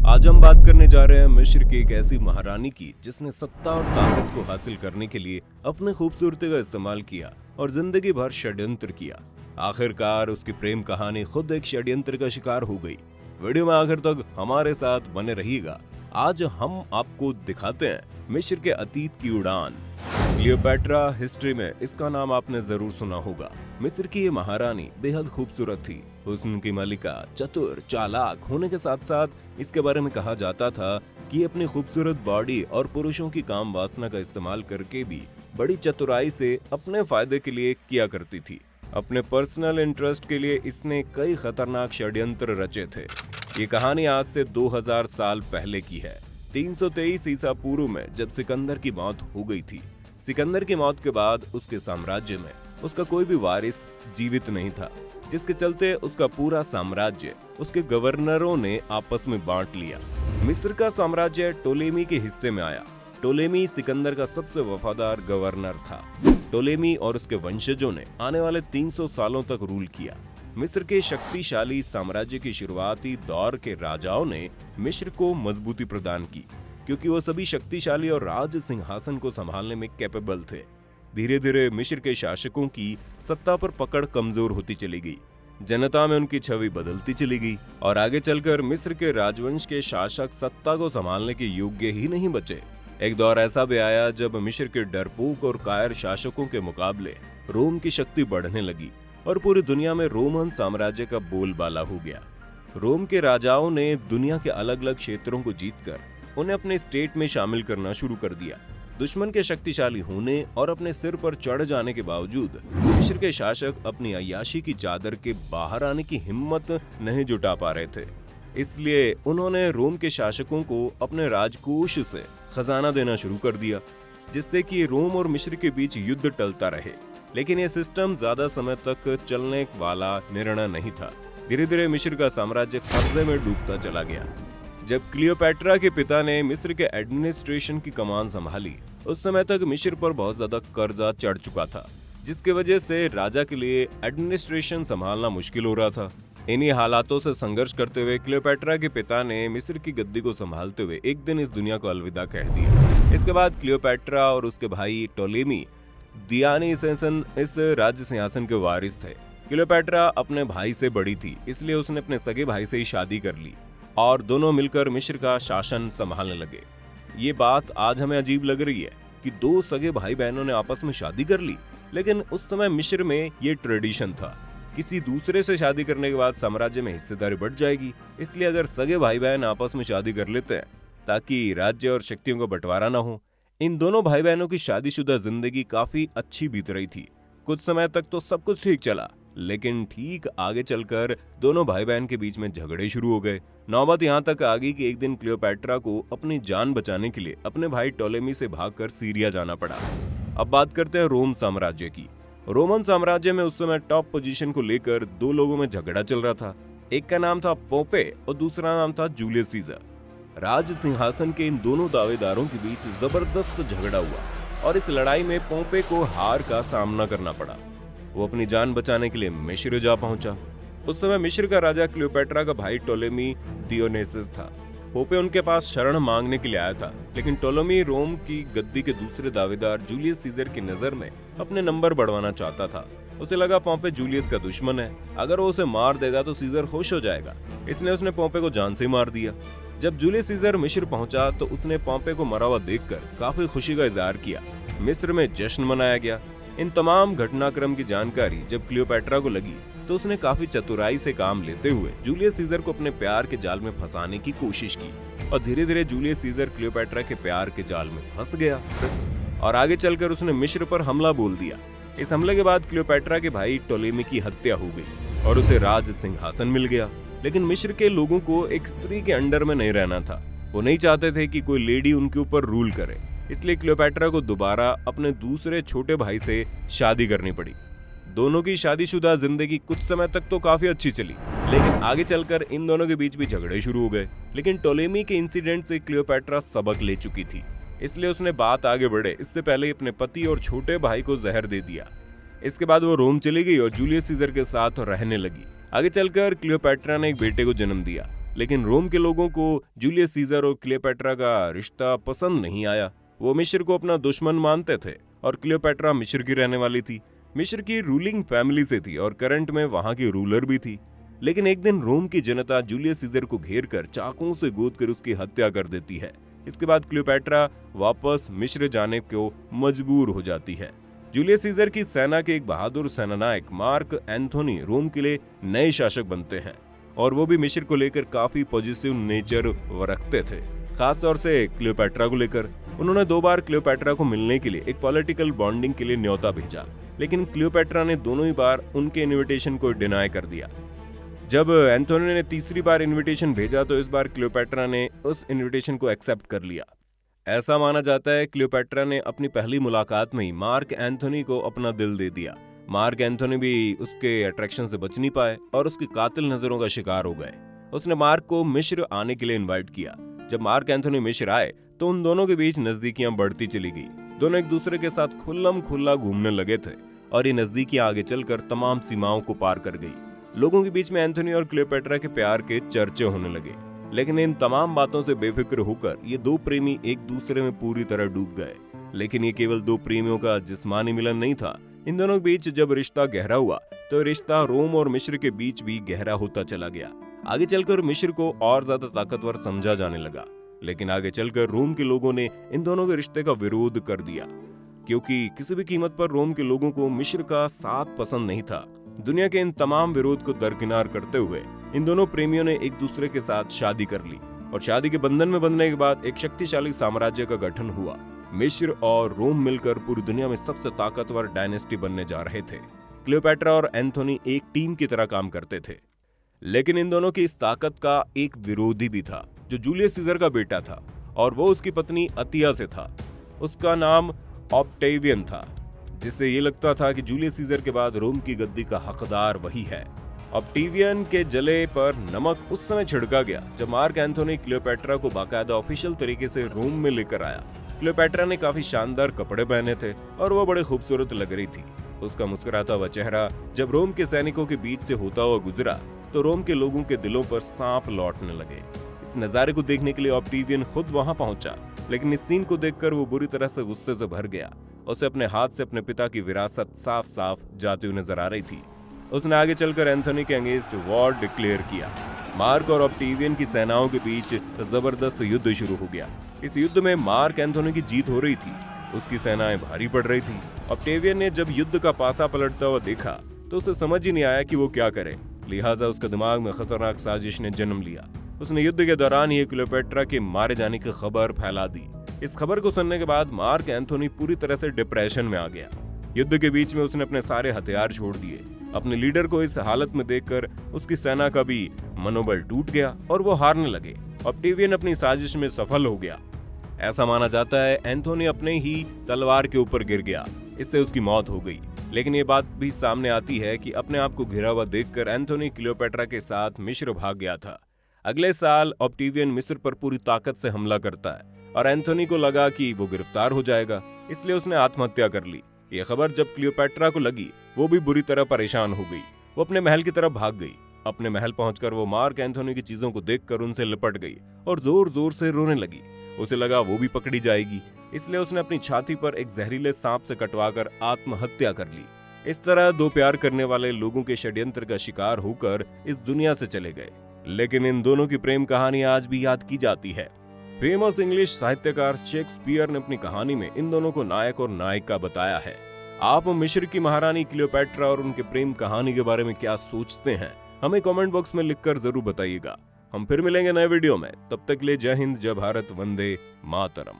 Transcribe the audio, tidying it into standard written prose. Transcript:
आज हम बात करने जा रहे हैं मिस्र की एक ऐसी महारानी की जिसने सत्ता और ताकत को हासिल करने के लिए अपनी खूबसूरती का इस्तेमाल किया और जिंदगी भर षड्यंत्र किया। आखिरकार उसकी प्रेम कहानी खुद एक षड्यंत्र का शिकार हो गई। वीडियो में आखिर तक हमारे साथ बने रहिएगा। आज हम आपको दिखाते हैं मिस्र के अतीत की उड़ान। क्लियोपेट्रा हिस्ट्री में इसका नाम आपने जरूर सुना होगा। मिस्र की ये महारानी बेहद खूबसूरत थी। हुस्न की मलिका, चतुर, चालाक होने के साथ साथ इसके बारे में कहा जाता था कि ये अपनी खूबसूरत बॉडी और पुरुषों की काम वासना का इस्तेमाल करके भी बड़ी चतुराई से अपने फायदे के लिए किया करती थी। अपने पर्सनल इंटरेस्ट के लिए इसने कई खतरनाक षड्यंत्र रचे थे। ये कहानी आज से 2000 साल पहले की है। 323 ईसा पूर्व में जब सिकंदर की मौत हो गई थी। सिकंदर की मौत के बाद उसके साम्राज्य में उसका कोई भी वारिस जीवित नहीं था, जिसके चलते उसका पूरा साम्राज्य उसके गवर्नरों ने आपस में बांट लिया। मिस्र का साम्राज्य टोलेमी के हिस्से में आया। टोलेमी सिकंदर का सबसे वफादार गवर्नर था। टोलेमी और उसके वंशजों ने आने वाले 300 सालों तक रूल किया। मिस्र के शक्तिशाली साम्राज्य के शुरुआती दौर के राजाओं ने मिस्र को मजबूती प्रदान की, क्योंकि वो सभी शक्तिशाली और राज सिंहासन को संभालने में कैपेबल थे। धीरे धीरे मिस्र के शासकों की सत्ता पर पकड़ कमजोर होती चली गई। जनता में उनकी छवि बदलती चली गई और आगे चलकर मिस्र के राजवंश के शासक सत्ता को संभालने के योग्य ही नहीं बचे। एक दौर ऐसा भी आया जब मिस्र के डरपोक और कायर शासकों के मुकाबले रोम की शक्ति बढ़ने लगी और पूरी दुनिया में रोमन साम्राज्य का बोलबाला हो गया। रोम के राजाओं ने दुनिया के अलग अलग क्षेत्रों को जीतकर उन्हें अपने स्टेट में शामिल करना शुरू कर दिया। दुश्मन के शक्तिशाली होने और अपने सिर पर चढ़ जाने के बावजूद मिस्र के शासक अपनी अय्याशी की चादर के बाहर आने की हिम्मत नहीं जुटा पा रहे थे। इसलिए उन्होंने रोम के शासकों को अपने राजकोष से खजाना देना शुरू कर दिया, जिससे कि रोम और मिस्र के बीच युद्ध टलता रहे। लेकिन यह सिस्टम ज्यादा समय तक चलने वाला निर्णय नहीं था। धीरे धीरे मिस्र का साम्राज्य कर्जे में डूबता चला गया। जब क्लियोपेट्रा के पिता ने मिस्र के एडमिनिस्ट्रेशन की कमान संभाली, उस समय तक मिस्र पर बहुत ज्यादा कर्जा चढ़ चुका था, जिसकी वजह से राजा के लिए एडमिनिस्ट्रेशन संभालना मुश्किल हो रहा था। इन्हीं हालातों से संघर्ष करते हुए क्लियोपेट्रा के पिता ने मिस्र की गद्दी को संभालते हुए एक दिन इस दुनिया को अलविदा कह दिया। इसके बाद क्लियोपेट्रा और उसके भाई टोलेमी दियानीसेसन इस राज्य सिंहासन के वारिस थे। क्लियोपेट्रा अपने भाई से बड़ी थी, इसलिए उसने अपने सगे भाई से ही शादी कर ली और दोनों मिलकर मिस्र का शासन संभालने लगे। ये बात आज हमें अजीब लग रही है कि दो सगे भाई बहनों ने आपस में शादी कर ली, लेकिन उस समय मिस्र में ये ट्रेडिशन था। किसी दूसरे से शादी करने के बाद साम्राज्य में हिस्सेदारी बढ़ जाएगी, इसलिए अगर सगे भाई बहन आपस में शादी कर लेते हैं ताकि राज्य और शक्तियों का बंटवारा ना हो। इन दोनों भाई बहनों की शादीशुदा जिंदगी काफी अच्छी बीत रही थी। कुछ समय तक तो सब कुछ ठीक चला, लेकिन ठीक आगे चलकर दोनों भाई बहन के बीच में झगड़े शुरू हो गए। नौबत यहाँ तक आ गई कि एक दिन क्लियोपेट्रा को अपनी जान बचाने के लिए अपने भाई टोलेमी से भागकर सीरिया जाना पड़ा। अब बात करते हैं रोम साम्राज्य की। रोमन साम्राज्य में उस समय टॉप पोजीशन को लेकर दो लोगों में झगड़ा चल रहा था। एक का नाम था पोम्पे और दूसरा नाम था जूलियस सीजर। राज सिंहासन के इन दोनों दावेदारों के बीच जबरदस्त झगड़ा हुआ और इस लड़ाई में पोम्पे को हार का सामना करना पड़ा। वो अपनी जान बचाने के लिए मिस्र जा पहुंचा। उस समय मिस्र का राजा क्लियोपेट्रा का भाई टोलेमी दियोनेसिस था। पोम्पे उनके पास शरण मांगने के लिए आया था, लेकिन टोलेमी रोम की गद्दी के दूसरे दावेदार जूलियस सीजर की नजर में अपने नंबर बढ़वाना चाहता था। उसे लगा पोम्पे जूलियस का दुश्मन है, अगर वो उसे मार देगा तो सीजर खुश हो जाएगा, इसलिए उसने पोम्पे को जान से मार दिया। जब जूलियस सीजर मिस्र पहुंचा तो उसने पोम्पे को मरा हुआ देखकर काफी खुशी का इजहार किया। मिस्र में जश्न मनाया गया। इन तमाम घटनाक्रम की जानकारी जब क्लियोपेट्रा को लगी तो उसने काफी चतुराई से काम लेते हुए जूलियस सीजर को अपने प्यार के जाल में फंसाने की कोशिश की और धीरे धीरे जूलियस सीजर क्लियोपेट्रा के प्यार के जाल में फंस गया और आगे चलकर उसने मिस्र पर हमला बोल दिया। इस हमले के बाद क्लियोपेट्रा के भाई टोलेमी की हत्या हो गई और उसे राज सिंहासन मिल गया। लेकिन मिस्र के लोगों को एक स्त्री के अंडर में नहीं रहना था। वो नहीं चाहते थे कि कोई लेडी उनके ऊपर रूल करे, इसलिए क्लियोपेट्रा को दोबारा अपने दूसरे छोटे भाई से शादी करनी पड़ी। दोनों की शादीशुदा जिंदगी कुछ समय तक तो काफी अच्छी चली, लेकिन आगे चलकर इन दोनों के बीच भी झगड़े शुरू हो गए। लेकिन टोलेमी के इंसिडेंट से क्लियोपेट्रा सबक ले चुकी थी, इसलिए उसने बात आगे बढ़े इससे पहले अपने पति और छोटे भाई को जहर दे दिया। इसके बाद वो रोम चली गई और जूलियस सीजर के साथ रहने लगी। आगे चलकर क्लियोपेट्रा ने एक बेटे को जन्म दिया। लेकिन रोम के लोगों को जूलियस सीजर और क्लियोपेट्रा का रिश्ता पसंद नहीं आया। वो मिस्र को अपना दुश्मन मानते थे और क्लियोपेट्रा मिस्र की रहने वाली थी, मिस्र की रूलिंग फैमिली से थी और करंट में वहां की रूलर भी थी। लेकिन एक दिन रोम की जनता जूलियस सीजर को घेर कर चाकुओं से गोद कर उसकी हत्या कर देती है। इसके बाद क्लियोपेट्रा वापस मिस्र जाने को मजबूर हो जाती है। जूलियस सीजर की सेना के एक बहादुर सेनानायक मार्क एंथोनी रोम के लिए नए शासक बनते हैं और वो भी मिस्र को लेकर काफी पॉजिटिव नेचर रखते थे, खास तौर से क्लियोपेट्रा को लेकर। उन्होंने 2 बार क्लियोपेट्रा को मिलने के लिए एक पॉलिटिकल बॉन्डिंग के लिए न्योता भेजा, लेकिन क्लियोपेट्रा ने दोनों ही बार उनके इनविटेशन को डिनाई कर दिया। जब एंथोनी ने तीसरी बार इनविटेशन भेजा तो इस बार क्लियोपेट्रा ने उस इनविटेशन को एक्सेप्ट कर लिया। ऐसा माना जाता है क्लियोपेट्रा ने अपनी पहली मुलाकात में ही मार्क एंथोनी को अपना दिल दे दिया। मार्क एंथोनी भी उसके अट्रैक्शन से बच नहीं पाए और उसकी कातिल नजरों का शिकार हो गए। उसने मार्क को मिस्र आने के लिए इनवाइट किया। जब मार्क एंथोनी मिस्र आए तो उन दोनों के बीच नजदीकियां बढ़ती चली गई। दोनों एक दूसरे के साथ खुल्लम खुल्ला घूमने लगे थे और ये नजदीकियां आगे चलकर तमाम सीमाओं को पार कर गई। लोगों के बीच में एंथोनी और क्लियोपेट्रा के प्यार के चर्चे होने लगे, लेकिन इन तमाम बातों से बेफिक्र होकर ये 2 प्रेमी एक दूसरे में पूरी तरह डूब गए। लेकिन ये केवल 2 प्रेमियों का जिस्मानी मिलन नहीं था। इन दोनों के बीच जब रिश्ता गहरा हुआ तो रिश्ता रोम और मिस्र के बीच भी गहरा होता चला गया। आगे चलकर मिस्र को और ज्यादा ताकतवर समझा जाने लगा, लेकिन आगे चलकर रोम के लोगों ने इन दोनों के रिश्ते का विरोध कर दिया, क्योंकि किसी भी कीमत पर रोम के लोगों को मिस्र का साथ पसंद नहीं था। दुनिया के इन तमाम विरोध को दरकिनार करते हुए इन दोनों प्रेमियों ने एक दूसरे के साथ शादी कर ली और शादी के बंधन में बंधने के बाद एक शक्तिशाली साम्राज्य का गठन हुआ। मिस्र और रोम मिलकर पूरी दुनिया में सबसे ताकतवर डायनेस्टी बनने जा रहे थे। क्लियोपेट्रा और एंथोनी एक टीम की तरह काम करते थे, लेकिन इन दोनों की इस ताकत का एक विरोधी भी था जो जूलियस सीजर का बेटा था और वो उसकी पत्नी अतिया से था। उसका नाम ऑक्टेवियन था, जिससे ये लगता था कि जूलियस सीजर के बाद रोम की गद्दी का हकदार वही है। ऑक्टेवियन के जले पर नमक उस समय छिड़का गया जब मार्क एंथोनी क्लियोपेट्रा को बाकायदा ऑफिशियल तरीके से रोम में लेकर आया। क्लियोपेट्रा ने काफी शानदार कपड़े पहने थे और वो बड़े खूबसूरत लग रही थी। उसका मुस्कुराता हुआ चेहरा जब रोम के सैनिकों के बीच से होता हुआ गुजरा तो रोम के लोगों के दिलों पर सांप लौटने लगे। इस नजारे को देखने के लिए ऑक्टेवियन खुद वहां पहुंचा, लेकिन इस सीन को देखकर वो बुरी तरह से गुस्से से भर गया। उसे अपने हाथ से अपने पिता की विरासत साफ साफ जाती हुई नजर आ रही थी। उसने आगे चलकर एंथोनी के अगेंस्ट वॉर डिक्लेयर किया। मार्क और ऑक्टेवियन की सेनाओं के बीच जबरदस्त युद्ध शुरू हो गया। इस युद्ध में मार्क एंथोनी की जीत हो रही थी, उसकी सेनाएं भारी पड़ रही थी। ऑक्टेवियन ने जब युद्ध का पासा पलटता हुआ देखा तो उसे समझ ही नहीं आया कि वो क्या करे, लिहाजा उसका दिमाग में खतरनाक साजिश ने जन्म लिया। उसने युद्ध के दौरान ये क्लियोपेट्रा के मारे जाने की खबर फैला दी। इस खबर को सुनने के बाद मार्क एंथोनी पूरी तरह से डिप्रेशन में आ गया। युद्ध के बीच में उसने अपने सारे हथियार छोड़ दिए। अपने लीडर को इस हालत में देखकर उसकी सेना का भी मनोबल टूट गया और वो हारने लगे। ऑक्टेवियन अपनी साजिश में सफल हो गया। ऐसा माना जाता है एंथोनी अपने ही तलवार के ऊपर गिर गया, इससे उसकी मौत हो गई। लेकिन ये बात भी सामने आती है कि अपने आप को घिरा हुआ देखकर एंथोनी क्लियोपेट्रा के साथ मिस्र भाग गया था। अगले साल ऑक्टेवियन मिस्र पर पूरी ताकत से हमला करता है और एंथोनी को लगा कि वो गिरफ्तार हो जाएगा, इसलिए उसने आत्महत्या कर ली। ये खबर जब क्लियोपेट्रा को लगी, वो भी बुरी तरह परेशान हो गई। वो अपने महल की तरफ भाग गई। अपने महल पहुंचकर वो मार्क एंथोनी की चीजों को देखकर उनसे लिपट गई और जोर जोर से रोने लगी। उसे लगा वो भी पकड़ी जाएगी, इसलिए उसने अपनी छाती पर एक जहरीले सांप से कटवाकर आत्महत्या कर ली। इस तरह 2 प्यार करने वाले लोगों के षड्यंत्र का शिकार होकर इस दुनिया से चले गए। लेकिन इन दोनों की प्रेम कहानी आज भी याद की जाती है। फेमस इंग्लिश साहित्यकार शेक्सपियर ने अपनी कहानी में इन दोनों को नायक और नायिका बताया है। आप मिस्र की महारानी क्लियोपेट्रा और उनके प्रेम कहानी के बारे में क्या सोचते हैं, हमें कमेंट बॉक्स में लिखकर जरूर बताइएगा। हम फिर मिलेंगे नए वीडियो में, तब तक के लिए जय हिंद, जय भारत, वंदे मातरम।